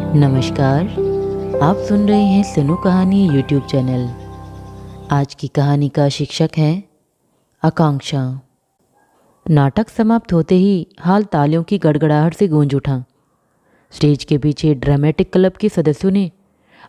नमस्कार। आप सुन रहे हैं सुनो कहानी यूट्यूब चैनल। आज की कहानी का शीर्षक है आकांक्षा। नाटक समाप्त होते ही हाल तालियों की गड़गड़ाहट से गूंज उठा। स्टेज के पीछे ड्रामेटिक क्लब के सदस्यों ने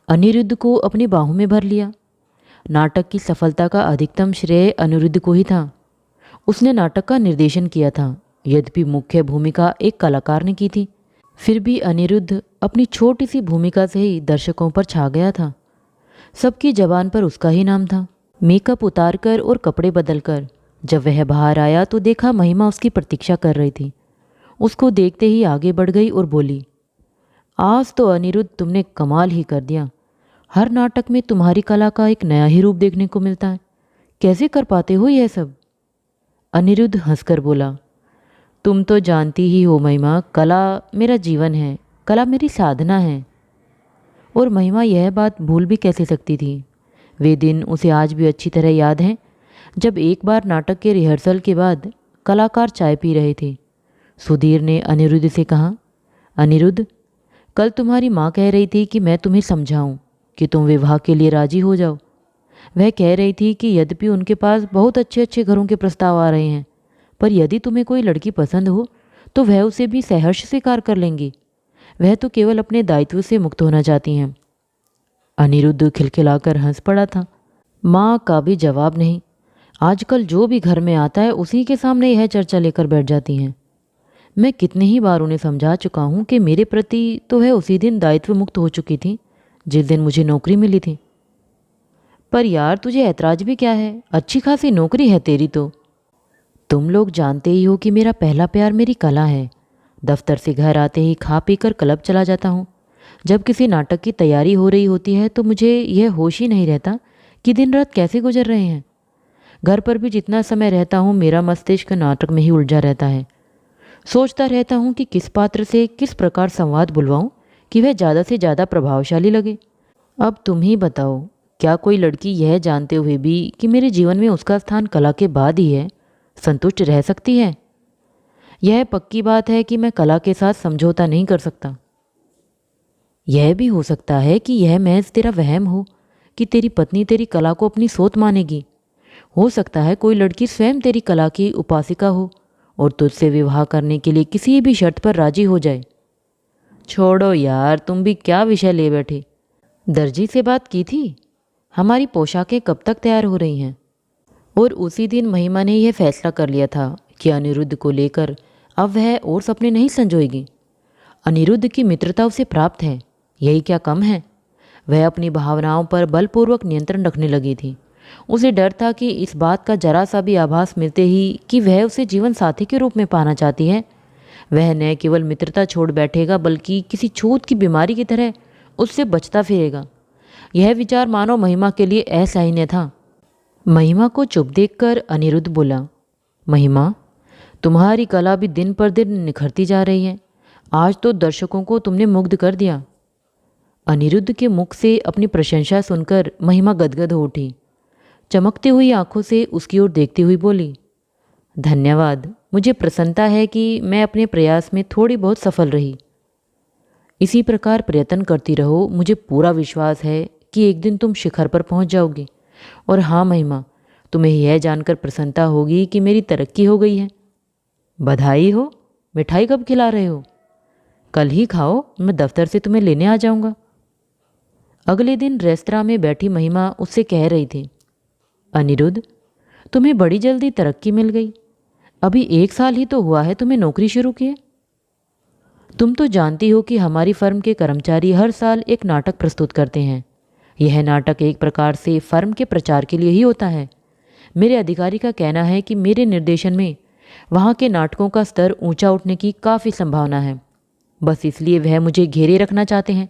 अनिरुद्ध को अपनी बाहों में भर लिया। नाटक की सफलता का अधिकतम श्रेय अनिरुद्ध को ही था। उसने नाटक का निर्देशन किया था, यद्यपि मुख्य भूमिका एक कलाकार ने की थी। फिर भी अनिरुद्ध अपनी छोटी सी भूमिका से ही दर्शकों पर छा गया था। सबकी जबान पर उसका ही नाम था। मेकअप उतारकर और कपड़े बदलकर जब वह बाहर आया तो देखा महिमा उसकी प्रतीक्षा कर रही थी। उसको देखते ही आगे बढ़ गई और बोली, आज तो अनिरुद्ध तुमने कमाल ही कर दिया। हर नाटक में तुम्हारी कला का एक नया ही रूप देखने को मिलता है। कैसे कर पाते हो यह सब? अनिरुद्ध हंसकर बोला, तुम तो जानती ही हो महिमा, कला मेरा जीवन है, कला मेरी साधना है। और महिमा यह बात भूल भी कैसे सकती थी। वे दिन उसे आज भी अच्छी तरह याद हैं, जब एक बार नाटक के रिहर्सल के बाद कलाकार चाय पी रहे थे। सुधीर ने अनिरुद्ध से कहा, अनिरुद्ध, कल तुम्हारी माँ कह रही थी कि मैं तुम्हें समझाऊं कि तुम विवाह के लिए राजी हो जाओ। वह कह रही थी कि यद्यपि उनके पास बहुत अच्छे अच्छे घरों के प्रस्ताव आ रहे हैं, पर यदि तुम्हें कोई लड़की पसंद हो तो वह उसे भी सहर्ष स्वीकार कर लेंगी। वह तो केवल अपने दायित्व से मुक्त होना चाहती हैं। अनिरुद्ध खिलखिलाकर हंस पड़ा था। माँ का भी जवाब नहीं। आजकल जो भी घर में आता है उसी के सामने यह चर्चा लेकर बैठ जाती हैं। मैं कितने ही बार उन्हें समझा चुका हूँ कि मेरे प्रति तो वह उसी दिन दायित्व मुक्त हो चुकी थी जिस दिन मुझे नौकरी मिली थी। पर यार, तुझे ऐतराज भी क्या है? अच्छी खासी नौकरी है तेरी तो। तुम लोग जानते ही हो कि मेरा पहला प्यार मेरी कला है। दफ्तर से घर आते ही खा पी कर क्लब चला जाता हूँ। जब किसी नाटक की तैयारी हो रही होती है तो मुझे यह होश ही नहीं रहता कि दिन रात कैसे गुजर रहे हैं। घर पर भी जितना समय रहता हूँ मेरा मस्तिष्क नाटक में ही उलझा रहता है। सोचता रहता हूँ कि किस पात्र से किस प्रकार संवाद बुलवाऊँ कि वह ज़्यादा से ज़्यादा प्रभावशाली लगे। अब तुम ही बताओ, क्या कोई लड़की यह जानते हुए भी कि मेरे जीवन में उसका स्थान कला के बाद ही है, संतुष्ट रह सकती है? यह पक्की बात है कि मैं कला के साथ समझौता नहीं कर सकता। यह भी हो सकता है कि यह महज तेरा वहम हो कि तेरी पत्नी तेरी कला को अपनी सोच मानेगी। हो सकता है कोई लड़की स्वयं तेरी कला की उपासिका हो और तुझसे विवाह करने के लिए किसी भी शर्त पर राजी हो जाए। छोड़ो यार, तुम भी क्या विषय ले बैठे। दर्जी से बात की थी? हमारी पोशाकें कब तक तैयार हो रही हैं? और उसी दिन महिमा ने यह फैसला कर लिया था कि अनिरुद्ध को लेकर अब वह और सपने नहीं संजोएगी। अनिरुद्ध की मित्रता उसे प्राप्त है, यही क्या कम है। वह अपनी भावनाओं पर बलपूर्वक नियंत्रण रखने लगी थी। उसे डर था कि इस बात का जरा सा भी आभास मिलते ही कि वह उसे जीवन साथी के रूप में पाना चाहती है, वह न केवल मित्रता छोड़ बैठेगा बल्कि किसी छूत की बीमारी की तरह उससे बचता फिरेगा। यह विचार मानो महिमा के लिए असहनीय था। महिमा को चुप देखकर अनिरुद्ध बोला, महिमा, तुम्हारी कला भी दिन पर दिन निखरती जा रही है। आज तो दर्शकों को तुमने मुग्ध कर दिया। अनिरुद्ध के मुख से अपनी प्रशंसा सुनकर महिमा गदगद हो उठी। चमकती हुई आंखों से उसकी ओर देखती हुई बोली, धन्यवाद। मुझे प्रसन्नता है कि मैं अपने प्रयास में थोड़ी बहुत सफल रही। इसी प्रकार प्रयत्न करती रहो। मुझे पूरा विश्वास है कि एक दिन तुम शिखर पर पहुंच जाओगी। और हाँ महिमा, तुम्हें यह जानकर प्रसन्नता होगी कि मेरी तरक्की हो गई है। बधाई हो। मिठाई कब खिला रहे हो? कल ही खाओ, मैं दफ्तर से तुम्हें लेने आ जाऊंगा। अगले दिन रेस्तरां में बैठी महिमा उससे कह रही थी, अनिरुद्ध, तुम्हें बड़ी जल्दी तरक्की मिल गई। अभी 1 साल ही तो हुआ है तुम्हें नौकरी शुरू किए। तुम तो जानती हो कि हमारी फर्म के कर्मचारी हर साल एक नाटक प्रस्तुत करते हैं। यह नाटक एक प्रकार से फर्म के प्रचार के लिए ही होता है। मेरे अधिकारी का कहना है कि मेरे निर्देशन में वहाँ के नाटकों का स्तर ऊंचा उठने की काफ़ी संभावना है। बस इसलिए वह मुझे घेरे रखना चाहते हैं।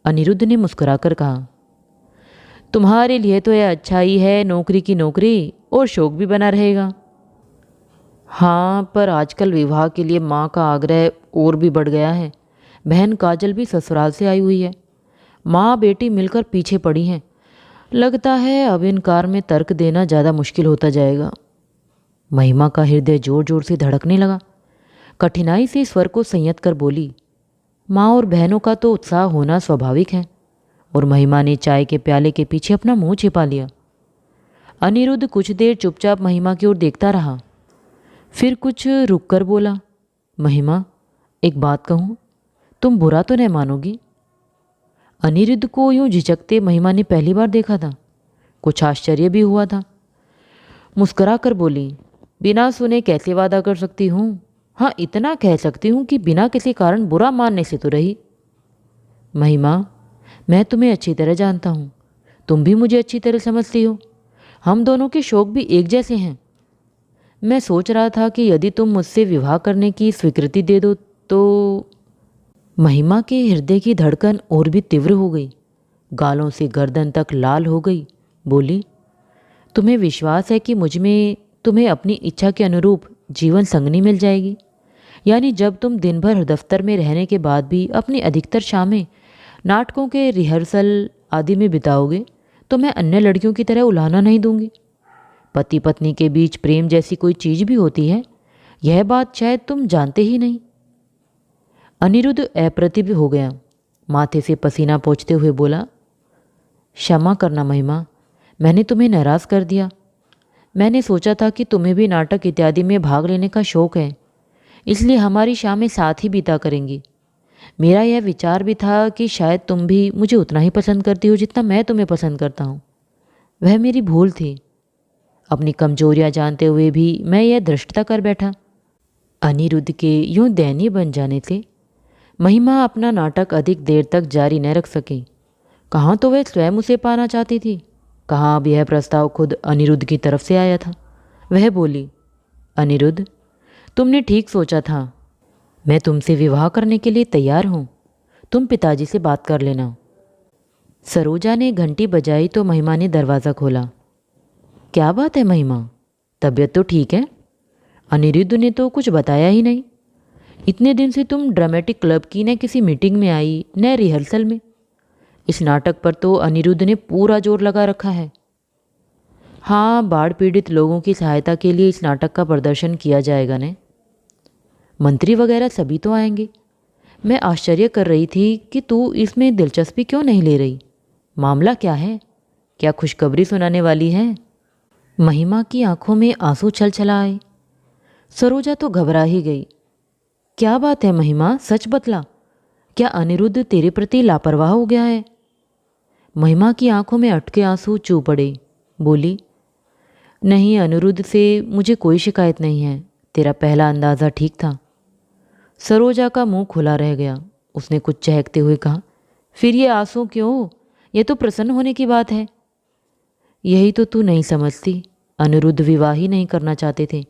अनिरुद्ध ने मुस्कुराकर कहा, तुम्हारे लिए तो यह अच्छा ही है, नौकरी की नौकरी और शौक भी बना रहेगा। हाँ, पर आजकल विवाह के लिए माँ का आग्रह और भी बढ़ गया है। बहन काजल भी ससुराल से आई हुई है। माँ बेटी मिलकर पीछे पड़ी हैं। लगता है अब इनकार में तर्क देना ज़्यादा मुश्किल होता जाएगा। महिमा का हृदय जोर जोर से धड़कने लगा। कठिनाई से स्वर को संयत कर बोली, माँ और बहनों का तो उत्साह होना स्वाभाविक है। और महिमा ने चाय के प्याले के पीछे अपना मुंह छिपा लिया। अनिरुद्ध कुछ देर चुपचाप महिमा की ओर देखता रहा, फिर कुछ रुककर बोला, महिमा, एक बात कहूँ, तुम बुरा तो नहीं मानोगी? अनिरुद्ध को यूं झिझकते महिमा ने पहली बार देखा था। कुछ आश्चर्य भी हुआ था। मुस्कुरा कर बोली, बिना सुने कैसे वादा कर सकती हूँ? हाँ, इतना कह सकती हूँ कि बिना किसी कारण बुरा मानने से तो रही। महिमा, मैं तुम्हें अच्छी तरह जानता हूँ, तुम भी मुझे अच्छी तरह समझती हो। हम दोनों के शौक भी एक जैसे हैं। मैं सोच रहा था कि यदि तुम मुझसे विवाह करने की स्वीकृति दे दो तो। महिमा के हृदय की धड़कन और भी तीव्र हो गई, गालों से गर्दन तक लाल हो गई। बोली, तुम्हें विश्वास है कि मुझ में तुम्हें अपनी इच्छा के अनुरूप जीवन संगनी मिल जाएगी? यानी जब तुम दिन भर दफ्तर में रहने के बाद भी अपनी अधिकतर शामें नाटकों के रिहर्सल आदि में बिताओगे तो मैं अन्य लड़कियों की तरह उलाहना नहीं दूंगी। पति पत्नी के बीच प्रेम जैसी कोई चीज़ भी होती है, यह बात शायद तुम जानते ही नहीं। अनिरुद्ध अप्रतिभ हो गया। माथे से पसीना पोंछते हुए बोला, क्षमा करना महिमा, मैंने तुम्हें नाराज़ कर दिया। मैंने सोचा था कि तुम्हें भी नाटक इत्यादि में भाग लेने का शौक है, इसलिए हमारी शामें साथ ही बीता करेंगी। मेरा यह विचार भी था कि शायद तुम भी मुझे उतना ही पसंद करती हो जितना मैं तुम्हें पसंद करता हूँ। वह मेरी भूल थी। अपनी कमजोरियाँ जानते हुए भी मैं यह धृष्टता कर बैठा। अनिरुद्ध के यूं दयनीय बन जाने से महिमा अपना नाटक अधिक देर तक जारी न रख सकी। कहाँ तो वह स्वयं उसे पाना चाहती थी, कहाँ अब यह प्रस्ताव खुद अनिरुद्ध की तरफ से आया था। वह बोली, अनिरुद्ध, तुमने ठीक सोचा था। मैं तुमसे विवाह करने के लिए तैयार हूँ। तुम पिताजी से बात कर लेना। सरोजा ने घंटी बजाई तो महिमा ने दरवाज़ा खोला। क्या बात है महिमा, तबीयत तो ठीक है? अनिरुद्ध ने तो कुछ बताया ही नहीं। इतने दिन से तुम ड्रामेटिक क्लब की न किसी मीटिंग में आई न रिहर्सल में। इस नाटक पर तो अनिरुद्ध ने पूरा जोर लगा रखा है। हाँ, बाढ़ पीड़ित लोगों की सहायता के लिए इस नाटक का प्रदर्शन किया जाएगा ने। मंत्री वगैरह सभी तो आएंगे। मैं आश्चर्य कर रही थी कि तू इसमें दिलचस्पी क्यों नहीं ले रही। मामला क्या है? क्या खुशखबरी सुनाने वाली है? महिमा की आंखों में आंसू छल छला आए। सरोजा तो घबरा ही गई। क्या बात है महिमा, सच बतला। क्या अनिरुद्ध तेरे प्रति लापरवाह हो गया है? महिमा की आंखों में अटके आंसू चू पड़े। बोली, नहीं, अनिरुद्ध से मुझे कोई शिकायत नहीं है। तेरा पहला अंदाज़ा ठीक था। सरोजा का मुंह खुला रह गया। उसने कुछ चहकते हुए कहा, फिर ये आंसू क्यों? ये तो प्रसन्न होने की बात है। यही तो तू नहीं समझती। अनिरुद्ध विवाह ही नहीं करना चाहते थे,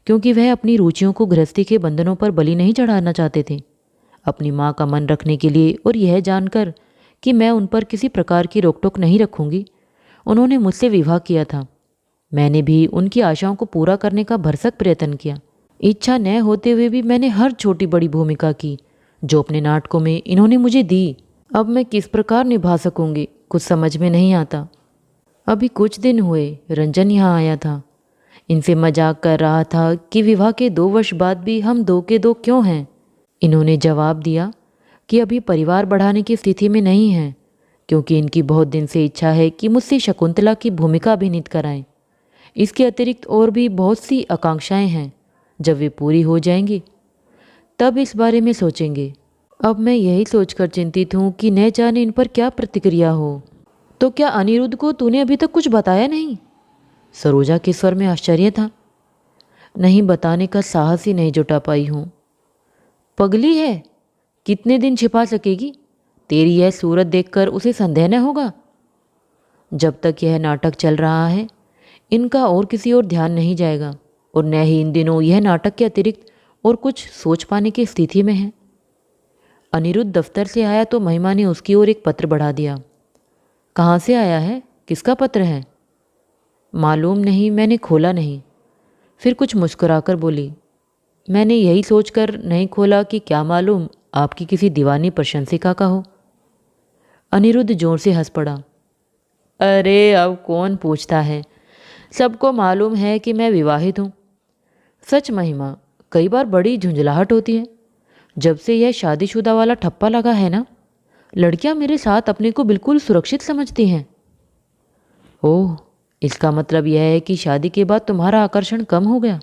क्योंकि वह अपनी रुचियों को गृहस्थी के बंधनों पर बलि नहीं चढ़ाना चाहते थे। अपनी माँ का मन रखने के लिए और यह जानकर कि मैं उन पर किसी प्रकार की रोक टोक नहीं रखूँगी, उन्होंने मुझसे विवाह किया था। मैंने भी उनकी आशाओं को पूरा करने का भरसक प्रयत्न किया। इच्छा न होते हुए भी मैंने हर छोटी बड़ी भूमिका की जो अपने नाटकों में इन्होंने मुझे दी। अब मैं किस प्रकार निभा सकूंगी, कुछ समझ में नहीं आता। अभी कुछ दिन हुए रंजन यहाँ आया था। इनसे मजाक कर रहा था कि विवाह के 2 वर्ष बाद भी हम दो के दो क्यों हैं। इन्होंने जवाब दिया कि अभी परिवार बढ़ाने की स्थिति में नहीं है, क्योंकि इनकी बहुत दिन से इच्छा है कि मुझसे शकुंतला की भूमिका अभिनीत कराएं। इसके अतिरिक्त और भी बहुत सी आकांक्षाएं हैं। जब वे पूरी हो जाएंगी तब इस बारे में सोचेंगे। अब मैं यही सोचकर चिंतित हूँ कि न जाने इन पर क्या प्रतिक्रिया हो। तो क्या अनिरुद्ध को तूने अभी तक कुछ बताया नहीं? सरोजा के स्वर में आश्चर्य था। नहीं, बताने का साहस ही नहीं जुटा पाई हूँ। पगली है, कितने दिन छिपा सकेगी? तेरी यह सूरत देखकर उसे संदेह न होगा। जब तक यह नाटक चल रहा है इनका और किसी ओर ध्यान नहीं जाएगा, और न ही इन दिनों यह नाटक के अतिरिक्त और कुछ सोच पाने की स्थिति में है। अनिरुद्ध दफ्तर से आया तो महिमा ने उसकी ओर एक पत्र बढ़ा दिया। कहाँ से आया है? किसका पत्र है? मालूम नहीं, मैंने खोला नहीं। फिर कुछ मुस्कुराकर बोली, मैंने यही सोचकर नहीं खोला कि क्या मालूम आपकी किसी दीवानी प्रशंसिका का हो। अनिरुद्ध जोर से हंस पड़ा। अरे अब कौन पूछता है, सबको मालूम है कि मैं विवाहित हूँ। सच महिमा, कई बार बड़ी झुंझलाहट होती है। जब से यह शादीशुदा वाला ठप्पा लगा है ना, लड़कियां मेरे साथ अपने को बिल्कुल सुरक्षित समझती हैं। ओह, इसका मतलब यह है कि शादी के बाद तुम्हारा आकर्षण कम हो गया।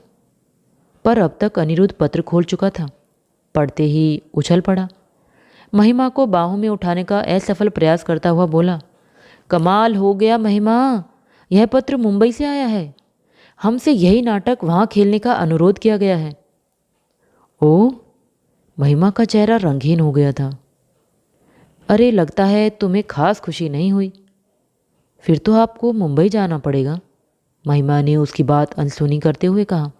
पर अब तक अनिरुद्ध पत्र खोल चुका था। पढ़ते ही उछल पड़ा। महिमा को बाहों में उठाने का असफल प्रयास करता हुआ बोला, कमाल हो गया महिमा, यह पत्र मुंबई से आया है। हमसे यही नाटक वहाँ खेलने का अनुरोध किया गया है। ओह, महिमा का चेहरा रंगीन हो गया था। अरे, लगता है तुम्हें खास खुशी नहीं हुई। फिर तो आपको मुंबई जाना पड़ेगा, महिमा ने उसकी बात अनसुनी करते हुए कहा।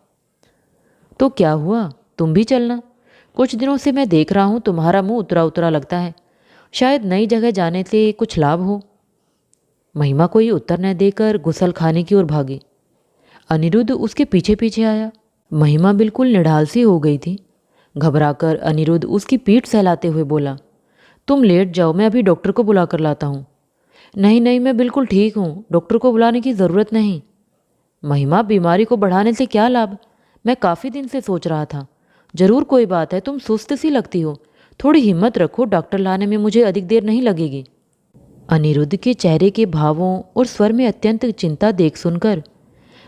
तो क्या हुआ, तुम भी चलना। कुछ दिनों से मैं देख रहा हूँ तुम्हारा मुंह उतरा उतरा लगता है। शायद नई जगह जाने से कुछ लाभ हो। महिमा को ये उत्तर न देकर गुसल खाने की ओर भागी। अनिरुद्ध उसके पीछे पीछे आया। महिमा बिल्कुल निढाल सी हो गई थी। घबराकर अनिरुद्ध उसकी पीठ सहलाते हुए बोला, तुम लेट जाओ, मैं अभी डॉक्टर को बुला कर लाता हूँ। नहीं नहीं, मैं बिल्कुल ठीक हूँ, डॉक्टर को बुलाने की ज़रूरत नहीं। महिमा, बीमारी को बढ़ाने से क्या लाभ? मैं काफ़ी दिन से सोच रहा था। ज़रूर कोई बात है, तुम सुस्त सी लगती हो। थोड़ी हिम्मत रखो, डॉक्टर लाने में मुझे अधिक देर नहीं लगेगी। अनिरुद्ध के चेहरे के भावों और स्वर में अत्यंत चिंता देख सुनकर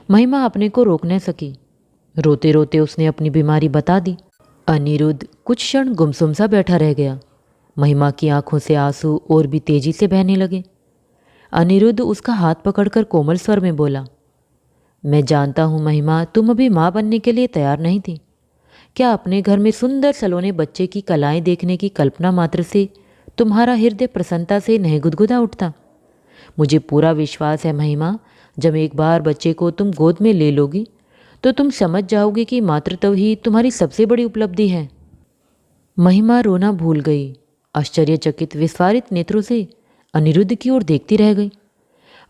महिमा अपने को रोक न सकी। रोते रोते उसने अपनी बीमारी बता दी। अनिरुद्ध कुछ क्षण गुमसुम सा बैठा रह गया। महिमा की आंखों से आंसू और भी तेजी से बहने लगे। अनिरुद्ध उसका हाथ पकड़कर कोमल स्वर में बोला, मैं जानता हूँ महिमा, तुम अभी माँ बनने के लिए तैयार नहीं थी। क्या अपने घर में सुंदर सलोने बच्चे की कलाएं देखने की कल्पना मात्र से तुम्हारा हृदय प्रसन्नता से नहीं गुदगुदा उठता? मुझे पूरा विश्वास है महिमा, जब एक बार बच्चे को तुम गोद में ले लोगी तो तुम समझ जाओगी कि मातृत्व ही तुम्हारी सबसे बड़ी उपलब्धि है। महिमा रोना भूल गई। आश्चर्यचकित विस्फारित नेत्रों से अनिरुद्ध की ओर देखती रह गई।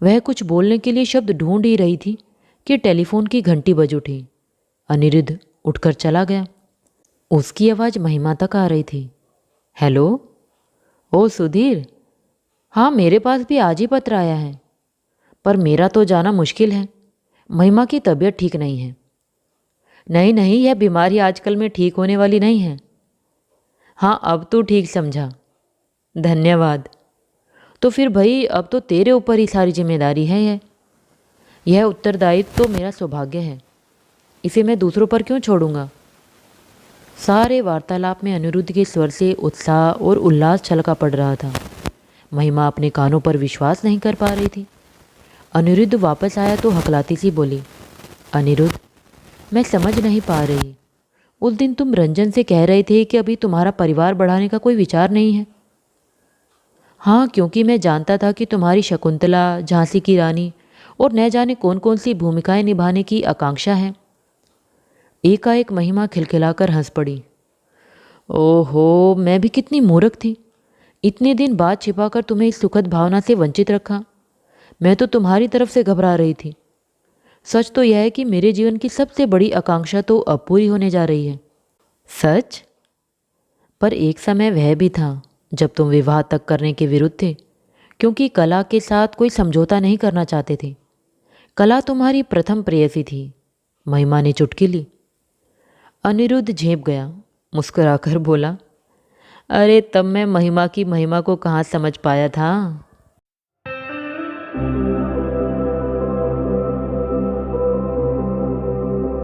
वह कुछ बोलने के लिए शब्द ढूंढ ही रही थी कि टेलीफोन की घंटी बज उठी। अनिरुद्ध उठकर चला गया। उसकी आवाज़ महिमा तक आ रही थी। हेलो, ओ सुधीर, हाँ मेरे पास भी आज ही पत्र आया है, पर मेरा तो जाना मुश्किल है। महिमा की तबीयत ठीक नहीं है। नहीं नहीं, यह बीमारी आजकल में ठीक होने वाली नहीं है। हाँ, अब तो ठीक समझा, धन्यवाद। तो फिर भाई, अब तो तेरे ऊपर ही सारी जिम्मेदारी है। यह उत्तरदायित्व तो मेरा सौभाग्य है, इसे मैं दूसरों पर क्यों छोड़ूंगा? सारे वार्तालाप में अनिरुद्ध के स्वर से उत्साह और उल्लास छलका पड़ रहा था। महिमा अपने कानों पर विश्वास नहीं कर पा रही थी। अनिरुद्ध वापस आया तो हकलाती सी बोली, अनिरुद्ध, मैं समझ नहीं पा रही। उस दिन तुम रंजन से कह रहे थे कि अभी तुम्हारा परिवार बढ़ाने का कोई विचार नहीं है। हाँ, क्योंकि मैं जानता था कि तुम्हारी शकुंतला, झांसी की रानी और न जाने कौन कौन सी भूमिकाएं निभाने की आकांक्षा है। एकाएक महिमा खिलखिलाकर हंस पड़ी। ओहो, मैं भी कितनी मूर्ख थी। इतने दिन बाद छिपाकर तुम्हें इस सुखद भावना से वंचित रखा। मैं तो तुम्हारी तरफ से घबरा रही थी। सच तो यह है कि मेरे जीवन की सबसे बड़ी आकांक्षा तो अब पूरी होने जा रही है। सच? पर एक समय वह भी था जब तुम विवाह तक करने के विरुद्ध थे, क्योंकि कला के साथ कोई समझौता नहीं करना चाहते थे। कला तुम्हारी प्रथम प्रेयसी थी, महिमा ने चुटकी ली। अनिरुद्ध झेप गया, मुस्कुराकर बोला, अरे तब मैं महिमा की महिमा को कहाँ समझ पाया था।